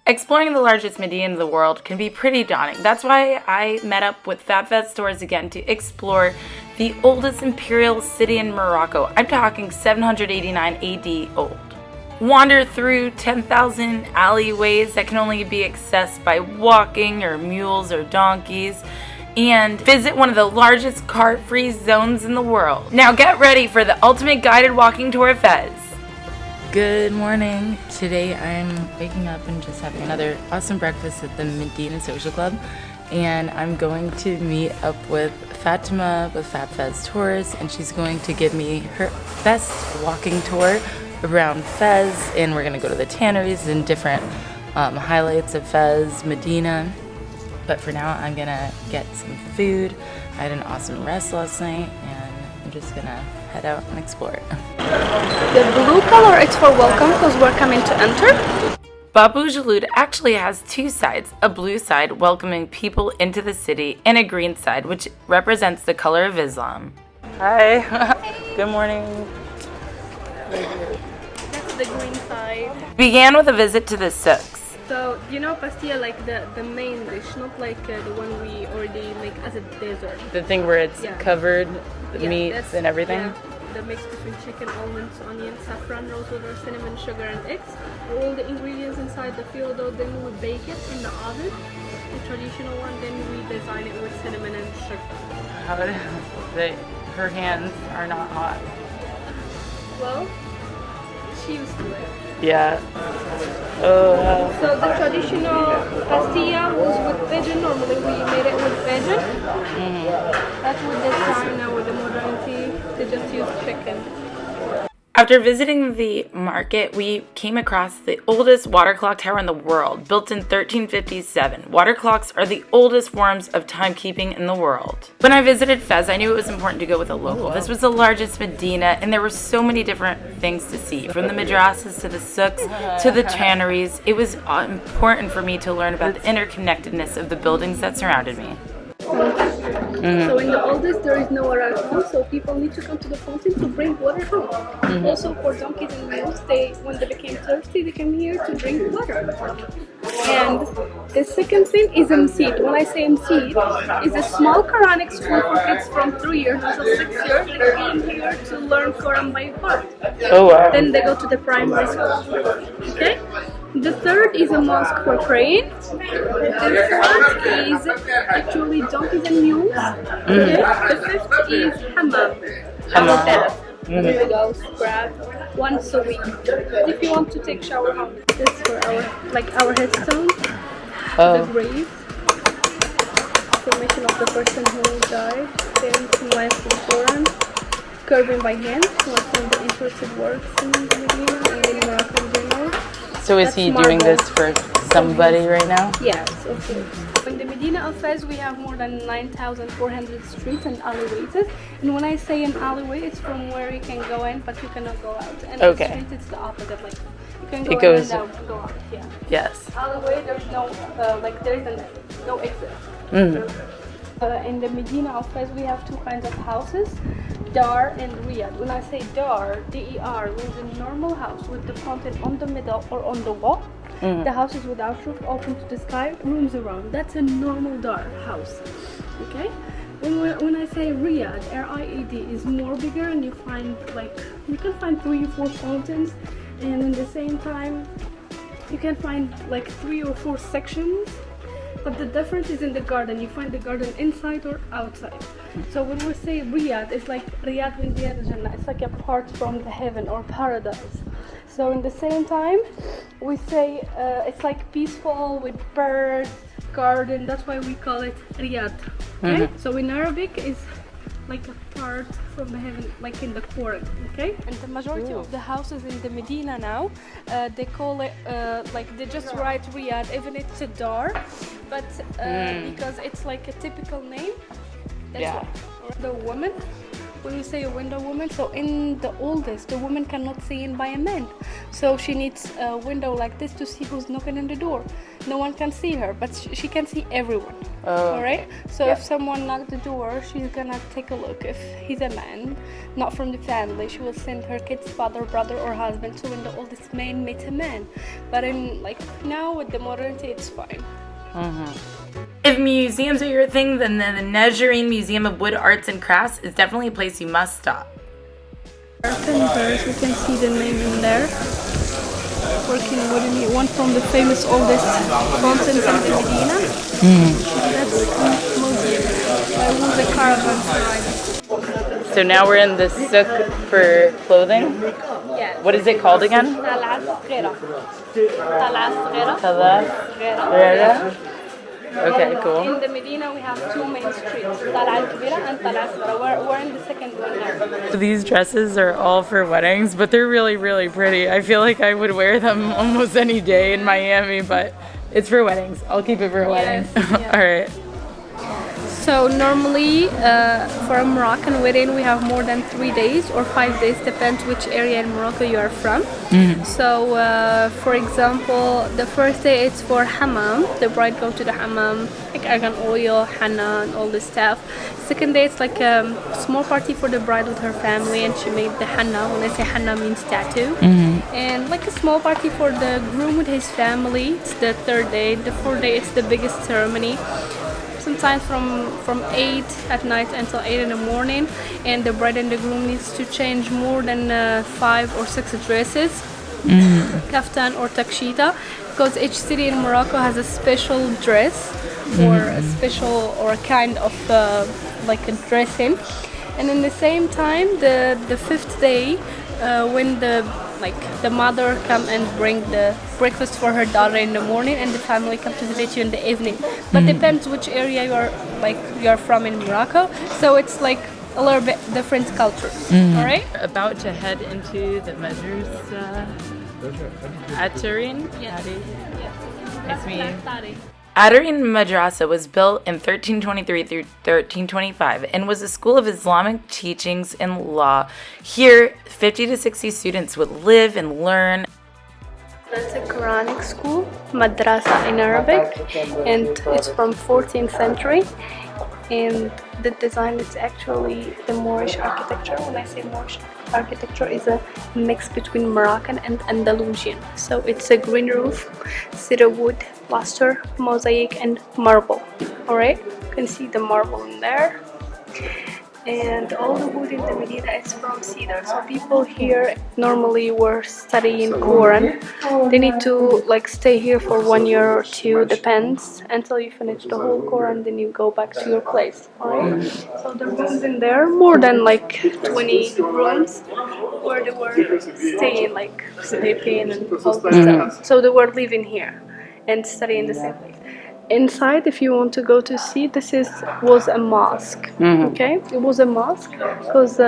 Exploring the largest Medina in the world can be pretty daunting. That's why I met up with Fab Fez Tours again to explore the oldest imperial city in Morocco. I'm talking 789 AD old. Wander through 10,000 alleyways that can only be accessed by walking or mules or donkeys, and visit one of the largest cart-free zones in the world. Now get ready for the ultimate guided walking tour of Fez. Good morning. Today I'm waking up and just having another awesome breakfast at the Medina Social Club, and I'm going to meet up with Fatima with Fab Fez Tours, and she's going to give me her best walking tour around Fez, and we're gonna go to the tanneries and different highlights of Fez Medina. But for now, I'm gonna get some food. I had an awesome rest last night, and I'm just gonna head out and explore. The blue color is for welcome because we're coming to enter. BOUJELOUD actually has two sides, a blue side welcoming people into the city and a green side which represents the color of Islam. Hi, good morning. That's the green side. Began with a visit to the souks. So, you know pastilla, like the main dish, not like the one we already make as a dessert. The thing where it's covered, the meats and everything? Yeah, the mix between chicken, almonds, onions, saffron, rose water, cinnamon, sugar and eggs. All the ingredients inside the fill dough, then we bake it in the oven. The traditional one, then we design it with cinnamon and sugar. Her hands are not hot. Well, she used to it. Yeah. Oh. So the traditional pastilla was with pigeon. Normally we made it with pigeon. That's with this time now with the modernity. They just use chicken. After visiting the market, we came across the oldest water clock tower in the world, built in 1357. Water clocks are the oldest forms of timekeeping in the world. When I visited Fez, I knew it was important to go with a local. This was the largest Medina, and there were so many different things to see, from the madrasas to the souks to the tanneries. It was important for me to learn about the interconnectedness of the buildings that surrounded me. So in the oldest there is no water at home, so people need to come to the fountain to bring water home. Also for donkeys and mules, when they became thirsty, they came here to drink water. And the second thing is Mseed. When I say Mseed, it's a small Quranic school for kids from 3 years until 6 years. They come here to learn Quran by heart. Oh wow. Then they go to the primary school. Okay? The third is a mosque for praying. The fourth is actually donkeys and mules. Okay? The fifth is hammam. Bath. We go scrap once a week. If you want to take shower, this is for our headstone. The grave. Information of the person who died. Then life in Quran. Carving by hand. One from the interested works in Medina and in Morocco in general. So is he doing this for somebody right now? Yes, of course. In the Medina of Fez, we have more than 9,400 streets and alleyways. And when I say an alleyway, it's from where you can go in, but you cannot go out. And the street, it's the opposite. Like you can go in and out, go out. Yeah. Yes. Alleyway, there's no no exit. In the Medina of Fez, we have two kinds of houses, dar and riyad. When I say dar, D-E-R, means a normal house with the fountain on the middle or on the wall. The house is without roof, open to the sky, rooms around. That's a normal dar house. Okay? When I say riyad, R-I-E-D, is more bigger, and you can find 3 or 4 fountains, and in the same time you can find like 3 or 4 sections. But the difference is in the garden. You find the garden inside or outside. So when we say Riyadh, it's like Riyadh min Riyadh al-Jannah. It's like a part from the heaven or paradise. So in the same time, we say it's like peaceful with birds, garden. That's why we call it Riyadh. Okay? So in Arabic, it's like a part from the heaven, like in the Quran. Okay? And the majority of the houses in the Medina now, they call it they just write Riyadh, even it's a dar, but because it's like a typical name. That's why. The woman when we say a window woman, so in the oldest, the woman cannot see in by a man. So she needs a window like this to see who's knocking on the door. No one can see her, but she can see everyone. Oh. All right. So if someone knocked the door, she's gonna take a look. If he's a man, not from the family, she will send her kid's father, brother, or husband. So when the oldest man meets a man, but in like now with the modernity, it's fine. If museums are your thing, then the Nazarene Museum of Wood Arts and Crafts is definitely a place you must stop. Carpenters, you can see the name in there. Working wooden, one from the famous oldest fountains in the Medina. That's Muslim. I was a caravan. So now we're in the souk for clothing. Yeah. What is it called again? BERRADA. Okay, cool. In the Medina, we have two main streets, Al-Kibira and Al-Asghara. We're in the second one now. So these dresses are all for weddings, but they're really, really pretty. I feel like I would wear them almost any day in Miami, but it's for weddings. I'll keep it for a wedding. Yeah. All right. So normally for a Moroccan wedding we have more than 3 days or 5 days, depends which area in Morocco you are from. So for example, the first day it's for hammam, the bride go to the hammam, like argan oil, henna and all this stuff. Second day it's like a small party for the bride with her family, and she made the henna. When I say henna means tattoo. And like a small party for the groom with his family. It's the third day. The fourth day it's the biggest ceremony. Sometimes from 8 at night until 8 in the morning, and the bride and the groom needs to change more than 5 or 6 dresses, kaftan or takshita, because each city in Morocco has a special dress or a special or a kind of like a dressing. And in the same time, the fifth day, when the mother come and bring the breakfast for her daughter in the morning, and the family come to visit you in the evening. But depends which area you are from in Morocco. So it's like a little bit different cultures. All right. About to head into the measures. Tannery. Yes. Nice to meet you. Tannery Madrasa was built in 1323 through 1325 and was a school of Islamic teachings and law. Here, 50 to 60 students would live and learn. That's a Quranic school, madrasa in Arabic, and it's from 14th century. And the design is actually the Moorish architecture. When I say Moorish architecture, is a mix between Moroccan and Andalusian. So it's a green roof, cedar wood, plaster, mosaic, and marble. All right, you can see the marble in there. And all the wood in the Medina is from cedar. So people here normally were studying Quran. They need to like stay here for 1 year or 2, depends, until you finish the whole Quran. Then you go back to your place. Alright. So the rooms in there, more than like 20 rooms, where they were staying, like sleeping and all this stuff. So they were living here and studying the same place. Inside, if you want to go to see, this was a mosque. Okay, it was a mosque because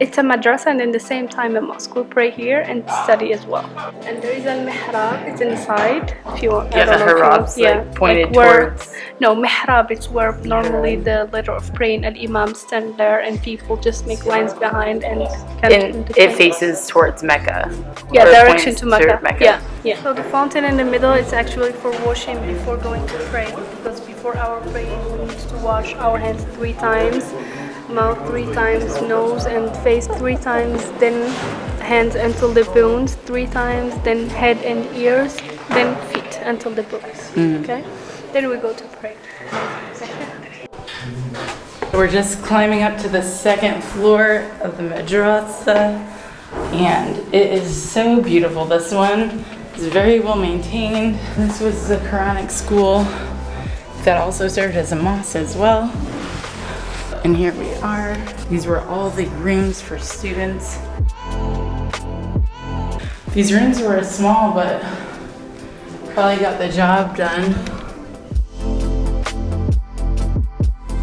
it's a madrasa and in the same time a mosque. We pray here and study as well. And there is a mihrab. It's inside. If you want, Yeah, the mihrabs like pointed towards. No, mihrab. It's where normally the leader of praying and imam stand there, and people just make lines behind and. It faces towards Mecca. Yeah, direction to Mecca. Mecca. Yeah. So the fountain in the middle is actually for washing before going to pray, because before our praying we need to wash our hands 3 times, mouth 3 times, nose and face 3 times, then hands until the bones 3 times, then head and ears, then feet until the bones. Okay? Then we go to pray. We're just climbing up to the 2nd floor of the madrasa, and it is so beautiful. This one is very well maintained. This was the Quranic school that also served as a mosque as well. And here we are. These were all the rooms for students. These rooms were small, but probably got the job done.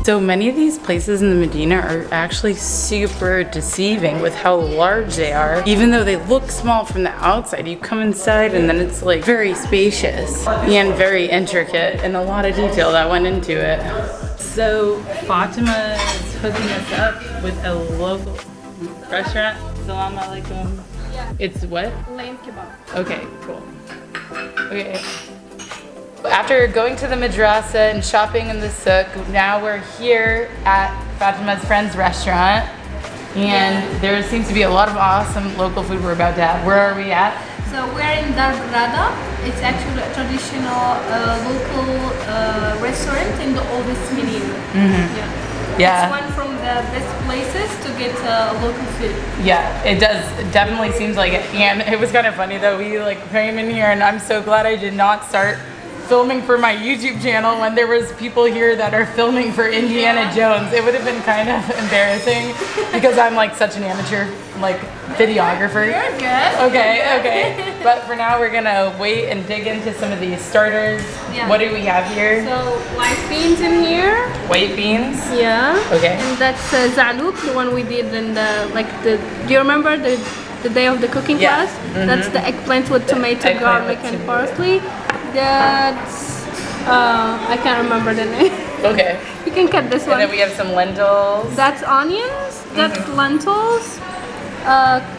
So many of these places in the Medina are actually super deceiving with how large they are. Even though they look small from the outside, you come inside and then it's like very spacious and very intricate, and a lot of detail that went into it. So Fatima is hooking us up with a local restaurant. Salam alaikum. Yeah. It's what? Lamb kebab. Okay, cool. Okay. After going to the madrasa and shopping in the souk, now we're here at Fatima's friend's restaurant. And there seems to be a lot of awesome local food we're about to have. Where are we at? So we're in BERRADA. It's actually a traditional local restaurant in the oldest Medina. Yeah. It's one from the best places to get local food. Yeah, it does. It definitely seems like it. And it was kind of funny though. We came in here, and I'm so glad I did not start filming for my YouTube channel when there was people here that are filming for Indiana Jones. It would have been kind of embarrassing because I'm such an amateur videographer. You're good. Okay. But for now we're gonna wait and dig into some of these starters. Yeah. What do we have here? So white beans in here. White beans? Yeah. Okay. And that's zalouk, the one we did in the do you remember the day of the cooking class? That's the eggplant with tomato, garlic, and parsley. That's I can't remember the name. Okay. You can cut this one. And then we have some lentils. That's onions. That's lentils.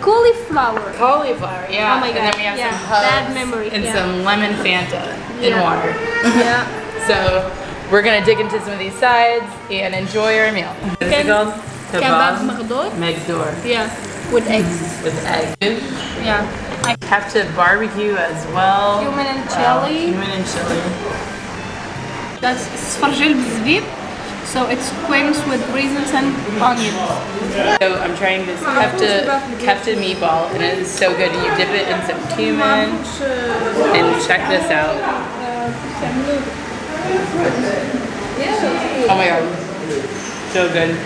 Cauliflower. Cauliflower, yeah. Oh my god. And then we have some hubs bad memory. and some lemon Fanta in water. Yeah. So we're gonna dig into some of these sides and enjoy our meal. What is it called? Kebab magdoor. Magdoor. Yeah. With eggs. With eggs. Yeah. I have to barbecue as well. Cumin and chili. Cumin and chili. That's sfarjil b'zbib. So it's squares with raisins and onions. So I'm trying this kefta meatball, and it is so good. You dip it in some cumin, and check this out. Oh my god, so good.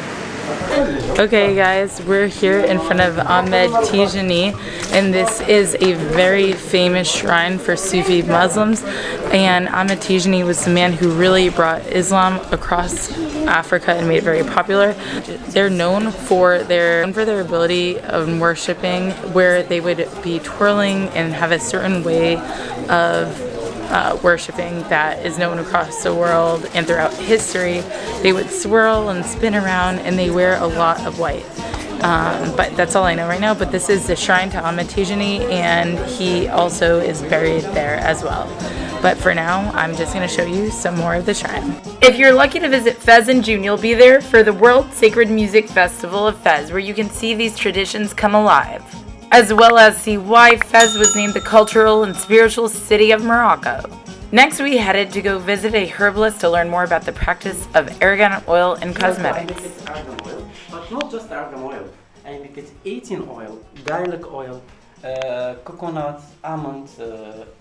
Okay guys, we're here in front of Ahmed Tijani, and this is a very famous shrine for Sufi Muslims, and Ahmed Tijani was the man who really brought Islam across Africa and made it very popular. They're known for their ability of worshipping, where they would be twirling and have a certain way of worshipping that is known across the world and throughout history. They would swirl and spin around, and they wear a lot of white. But that's all I know right now. But this is the shrine to Ahmed Tijani, and he also is buried there as well. But for now, I'm just going to show you some more of the shrine. If you're lucky to visit Fez in June, you'll be there for the World Sacred Music Festival of Fez, where you can see these traditions come alive, as well as see why Fez was named the cultural and spiritual city of Morocco. Next, we headed to go visit a herbalist to learn more about the practice of argan oil in cosmetics. I make it argan oil, but not just argan oil. I make it eating oil, garlic oil, coconut, almond,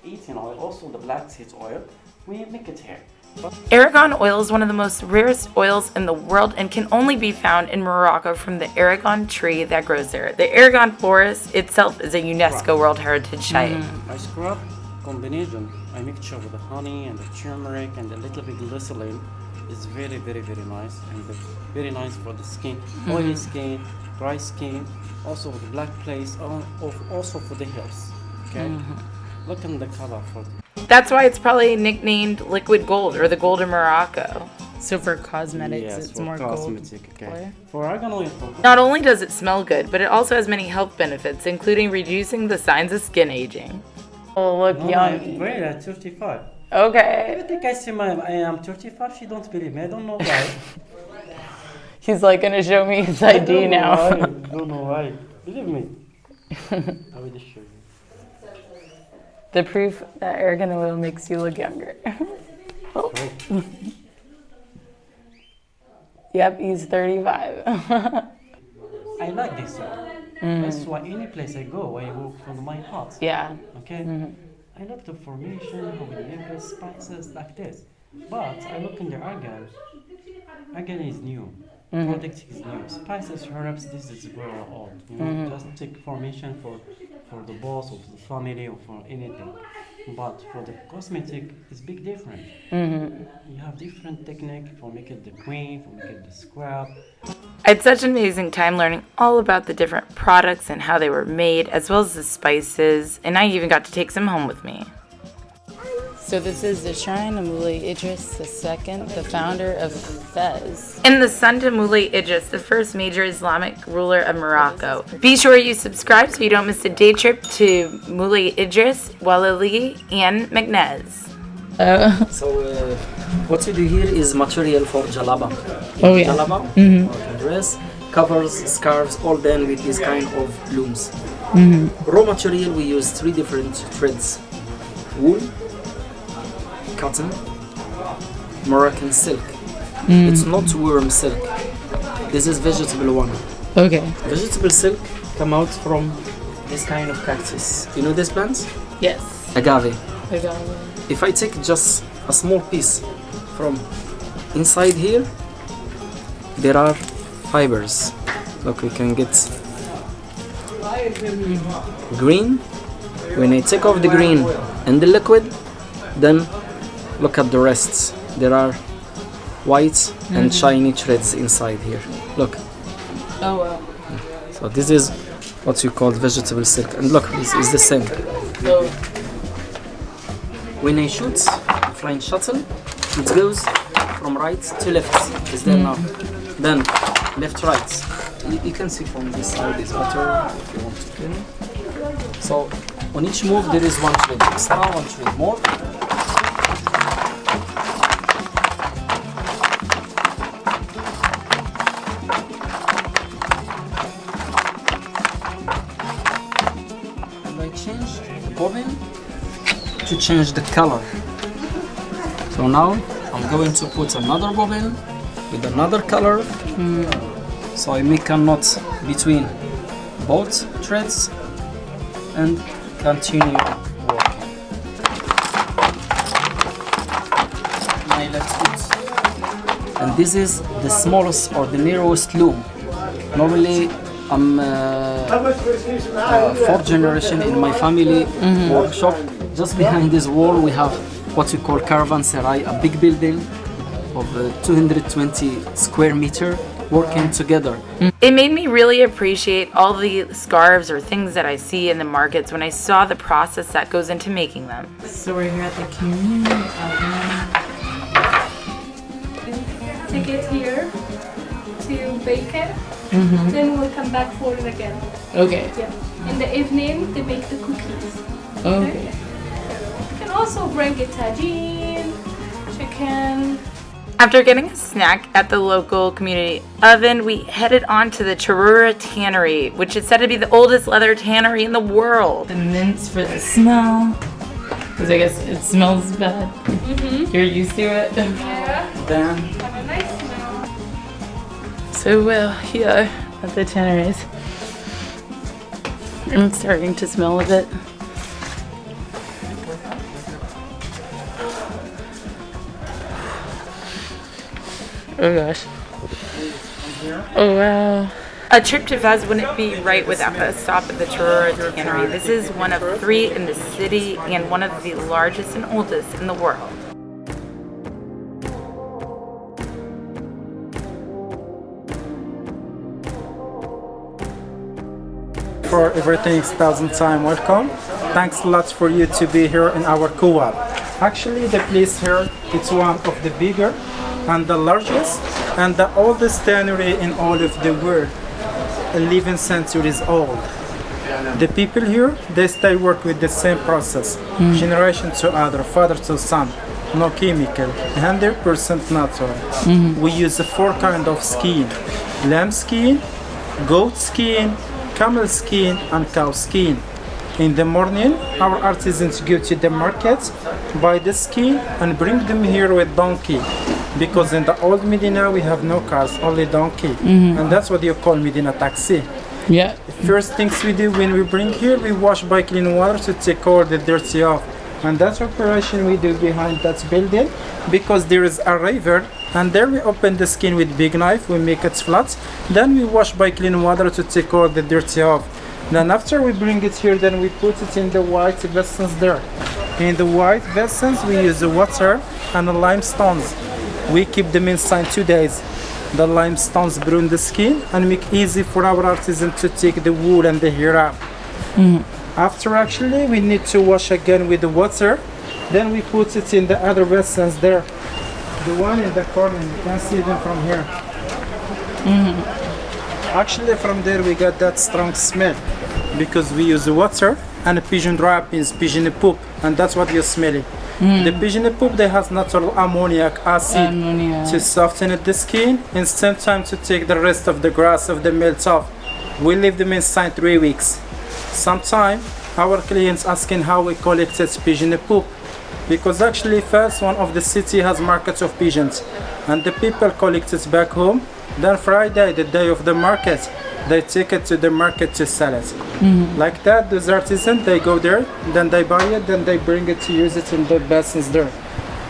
eating oil, also the black seed oil. We make it here. Argan oil is one of the most rarest oils in the world and can only be found in Morocco from the argan tree that grows there. The argan forest itself is a UNESCO World Heritage Site. I scrub combination. I mixture with the honey and the turmeric and a little bit glycerin. It's very, very, very nice, and it's very nice for the skin, oily skin, dry skin, also with the black place, also for the hairs. Okay, look in the color for. That's why it's probably nicknamed liquid gold, or the gold of Morocco. So for cosmetics, yes, it's for more cosmetic, gold. okay. For argan oil. Not only does it smell good, but it also has many health benefits, including reducing the signs of skin aging. Oh, look young. Great, at 35. Okay. Every time I say I am 35, she don't believe me. I don't know why. He's gonna show me his ID now. I don't know why. Believe me. I will show you. The proof that argan oil makes you look younger. Oh. Yep, he's 35. I like this one. That's why any place I go, I walk from my heart. Yeah. Okay? I like the formation, how we make the spices like this. But I look in the argan. Argan is new. Product is new. Spices, herbs, this is very old. You know, just take formation for the boss of the family or for anything. But for the cosmetic, it's big different. You have different technique for making the cream, for making the scrub. I had such an amazing time learning all about the different products and how they were made, as well as the spices, and I even got to take some home with me. So this is the shrine of Moulay Idris II, the founder of Fez. And the son to Moulay Idris, the first major Islamic ruler of Morocco. Be sure you subscribe so you don't miss a day trip to Moulay Idris, Walali, and Magnez. So what you do here is material for jalaba. Oh yeah. Jalaba, or dress, covers, scarves, all done with this kind of looms. Raw material, we use 3 different threads: wool, cotton, Moroccan silk. It's not worm silk. This is vegetable one. Okay. Vegetable silk come out from this kind of cactus. You know this plant? Yes. Agave. I got it. If I take just a small piece from inside here, there are fibers. Look, we can get green. When I take off the green and the liquid, then look at the rest. There are white and shiny threads inside here. Look. Oh wow. So this is what you call vegetable silk. And look, this is the same. So, When I shoot a flying shuttle, it goes from right to left. It's there now. Then left, right. You can see from this side is better if you want to clean. So on each move there is one thread extra, one thread more. And I change the bobbin to change the color. So now I'm going to put another bobbin with another color. So I make a knot between both threads and continue working. I let it. And this is the smallest or the narrowest loom. Normally I'm 4th generation in my family workshop. Just behind this wall we have what we call caravanserai, a big building of 220 square meter working together. it made me really appreciate all the scarves or things that I see in the markets when I saw the process that goes into making them. So we're here at the community oven. Take it here to bake it. Then we'll come back for it again. Okay. Yeah. In the evening, they make the cookies. Okay. You can also bring it tagine, chicken. After getting a snack at the local community oven, we headed on to the CHOUARA tannery, which is said to be the oldest leather tannery in the world. The mints for the smell, because I guess it smells bad. You're used to it. Yeah. Then Have a nice smell. So well, here at the tanneries, I'm starting to smell a bit. Oh gosh. Oh wow. A trip to Fez wouldn't be right without a stop at the CHOUARA tannery. This is one of 3 in the city and one of the largest and oldest in the world. For everything, 1,000 times welcome. Thanks a lot for you to be here in our co-op. Actually, the place here is one of the bigger and the largest and the oldest tannery in all of the world, 11 centuries old. The people here, they still work with the same process, generation to other, father to son, no chemical, 100% natural. We use 4 kinds of skin: lamb skin, goat skin, camel skin, and cow skin. In the morning, our artisans go to the market, buy the skin, and bring them here with donkey. Because in the old Medina, we have no cars, only donkey. And that's what you call Medina taxi. Yeah. First things we do when we bring here, we wash by clean water to take all the dirty off. And that's operation we do behind that building, because there is a river, and there we open the skin with big knife, we make it flat, then we wash by clean water to take all the dirty off. Then after we bring it here, then we put it in the white vessels there. In the white vessels we use the water and the limestones. We keep them inside 2 days. The limestones burn the skin and make easy for our artisan to take the wool and the hair out. After actually we need to wash again with the water Then we put it in the other basins there. The one in the corner, you can see them from here. Actually, from there we got that strong smell because we use water and pigeon droppings, pigeon poop, and that's what you're smelling. The pigeon poop, they has natural ammoniac acid to soften the skin and same time to take the rest of the grass of the melt off. We leave them inside 3 weeks. Sometimes our clients asking how we collected pigeon poop, because actually Fez, one of the city, has markets of pigeons and the people collect it back home. Then Friday, the day of the market, they take it to the market to sell it. Like that, those artisans, they go there, then they buy it, then they bring it to use it in the basins there.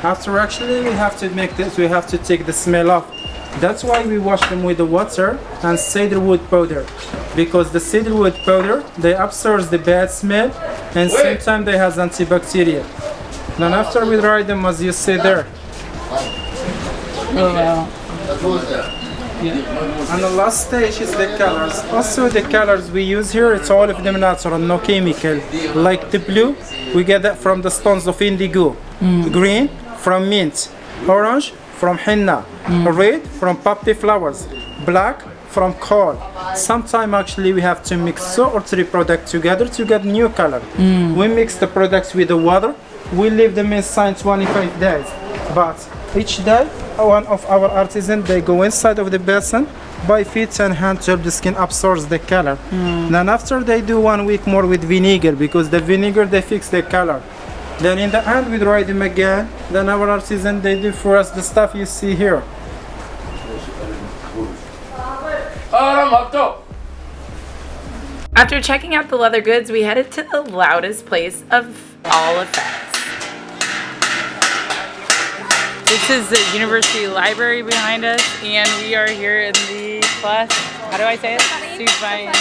After, actually we have to make this, we have to take the smell off. That's why we wash them with the water and cedarwood powder, because the cedarwood powder, they absorb the bad smell and sometimes they has antibacterial. Then after we dry them, as you see there. Oh wow. And the last stage is the colors. Also the colors we use here, it's all of them natural, no chemical. Like the blue, we get that from the stones of indigo. Green, from mint. Orange, from henna. Red, from poppy flowers. Black, from coal. Sometimes actually we have to mix 2 or 3 products together to get new color. We mix the products with the water. We leave them inside 25 days. But each day, one of our artisans, they go inside of the basin by feet and hands to help the skin absorbs the color. Then after they do 1 week more with vinegar, because the vinegar, they fix the color. Then in the end, we dry them again. Then our artisan, they do for us the stuff you see here. After checking out the leather goods, we headed to the loudest place of all of Fez. This is the university library behind us, and we are here in the class, how do I say it? SFFARINE.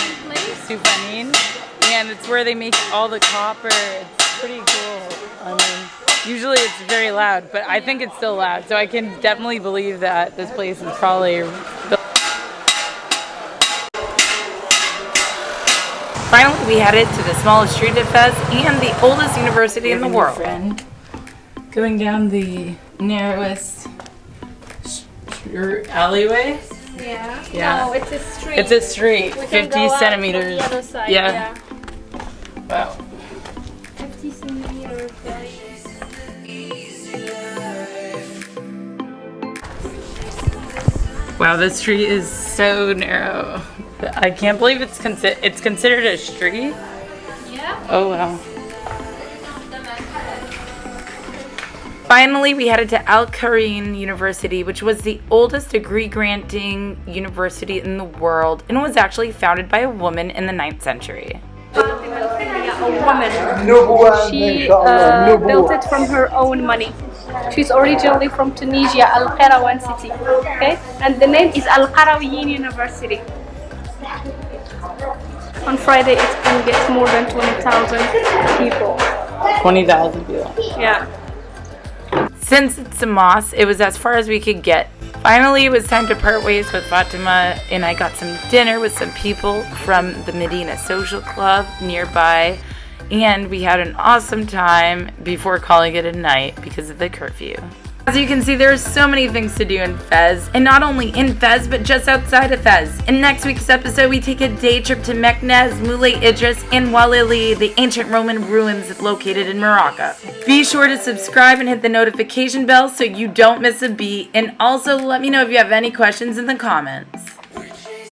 And it's where they make all the copper. It's pretty cool. I mean, usually it's very loud, but I think it's still loud, so I can definitely believe that this place is probably built. Finally, we headed to the smallest street of Fez and the oldest university in the world. Going down the narrowest alleyway. Yeah. No, it's a street. It's a street. We 50 can go up centimeters. from the other side, Yeah. Wow. 50 centimeters. Wow, this street is so narrow. I can't believe it's considered a street. Yeah. Oh wow. Finally, we headed to Al-Qareen University, which was the oldest degree-granting university in the world, and was actually founded by a woman in the 9th century. A woman. She built it from her own money. She's originally from Tunisia, Al-Qayrawan city. Okay, and the name is Al-Qarawiyyin University. On Friday, it can get more than 20,000 people. 20,000 people. Yeah. Since it's a mosque, it was as far as we could get. Finally, it was time to part ways with Fatima, and I got some dinner with some people from the Medina Social Club nearby, and we had an awesome time before calling it a night because of the curfew. As you can see, there are so many things to do in Fez, and not only in Fez, but just outside of Fez. In next week's episode, we take a day trip to Meknès, Moulay Idris, and Walili, the ancient Roman ruins located in Morocco. Be sure to subscribe and hit the notification bell so you don't miss a beat, and also let me know if you have any questions in the comments.